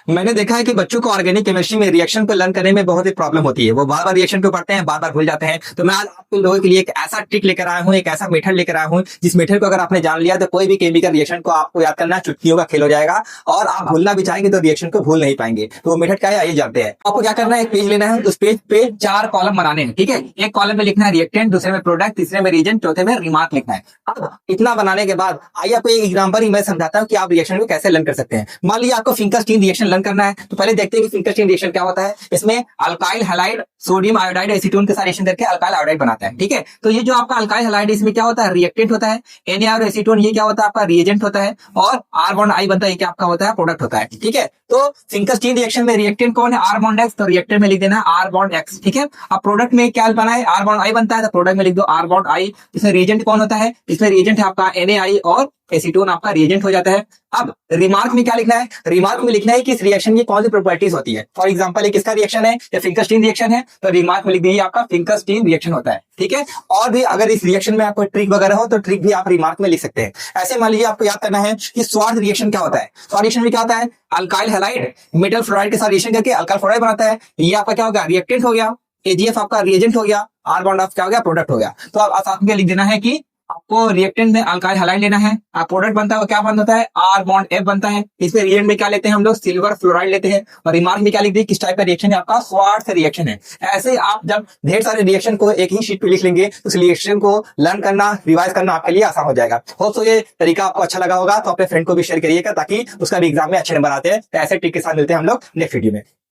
मैंने देखा है कि बच्चों को ऑर्गेनिक केमिस्ट्री में रिएक्शन को लर्न करने में बहुत ही प्रॉब्लम होती है। वो बार बार रिएक्शन को पढ़ते हैं, बार बार भूल जाते हैं। तो मैं आज आप लोगों के लिए एक ऐसा ट्रिक लेकर आया हूँ, एक ऐसा मेथड लेकर आया हूँ जिस मेथड को अगर आपने जान लिया तो कोई भी केमिकल रिएक्शन को आपको याद करना चुटकियों का खेल हो जाएगा और आप भूलना भी चाहेंगे तो रिएक्शन को भूल नहीं पाएंगे। तो वो मेथड क्या है आइए जानते हैं। आपको क्या करना है, एक पेज लेना है, उस पेज पे 4 कॉलम बनाने हैं। ठीक है, एक कॉलम में लिखना है रिएक्टेंट, दूसरे में प्रोडक्ट, तीसरे में रीजेंट, चौथे में रिमार्क लिखना है। अब इतना बनाने के बाद आइए आपको एक एग्जांपल ही मैं समझाता हूँ कि आप रिएक्शन को कैसे लर्न कर सकते हैं। मान लीजिए आपको फिंकरस्टीन रिएक्शन लर्न करना है, तो पहले देखते हैं कि फिंकरस्टीन रिएक्शन क्या होता है। इसमें alkyl halide sodium iodide acetone के साथ रिएक्शन करके अल्काइल आयोडाइड बनाता है। ठीक है, तो ये जो आपका अल्काइल हैलाइड इसमें क्या होता है, रिएक्टेंट होता है। Na और एसीटोन ये क्या होता है, आपका रिएजेंट होता है। और R बॉन्ड I बनता है, ये क्या आपका होता है, प्रोडक्ट होता है। ठीक है, तो फिंकरस्टीन रिएक्शन में रिएक्टेंट कौन है, R बॉन्ड X, तो रिएक्टेंट में लिख देना R बॉन्ड X। ठीक है, अब प्रोडक्ट में क्या बना है, R बॉन्ड I बनता है, तो प्रोडक्ट में लिख दो R बॉन्ड I। इसमें रिएजेंट कौन होता है, इसमें रिएजेंट है आपका NaI और एसीटोन आपका रिएजेंट हो जाता है। अब रिमार्क में क्या लिखना है, रिमार्क में लिखना है कि इस रिएक्शन की कौन सी प्रॉपर्टीज होती है। फॉर एग्जांपल एक किसका रिएक्शन है, या फिंकरस्टीन रिएक्शन है, तो रिमार्क में लिख दीजिए आपका फिंकरस्टीन रिएक्शन होता है। ठीक है, और भी अगर इस रिएक्शन में आपको ट्रिक वगैरह हो तो ट्रिक भी आप रिमार्क में लिख सकते हैं। ऐसे मान लीजिए आपको याद करना है कि स्वार्थ रिएक्शन क्या होता है। स्वार्थ रिएक्शन में क्या होता है, अल्काइल हैलाइड मेटल फ्लोराइड के साथ रिएक्शन करके अल्काइल फ्लोराइड बनाता है। ये आपका क्या होगा, रिएक्टेंट हो गया। AgF आपका रिएजेंट हो गया, R बॉन्ड ऑफ क्या हो गया, प्रोडक्ट हो गया। तो आप साथ में लिख देना है कि आपको रिएक्टेंट में अल्काइल हैलाइड लेना है, आप प्रोडक्ट बनता है वो क्या बंद होता है, R बॉन्ड F बनता है। इसमें रिएजेंट में क्या लेते हैं हम लोग, सिल्वर फ्लोराइड लेते हैं। और रिमार्क में क्या लिख दी, किस टाइप का रिएक्शन है, आपका स्वार्थ रिएक्शन है। ऐसे आप जब ढेर सारे रिएक्शन को एक ही शीट पे लिख लेंगे तो उस रिएक्शन को लर्न करना, रिवाइज करना आपके लिए आसान हो जाएगा। होप सो ये तरीका आपको अच्छा लगा होगा, तो अपने फ्रेंड को भी शेयर करिएगा ताकि उसका भी एग्जाम में अच्छे नंबर आते हैं। तो ऐसे ट्रिक के साथ मिलते हैं हम लोग नेक्स्ट वीडियो में।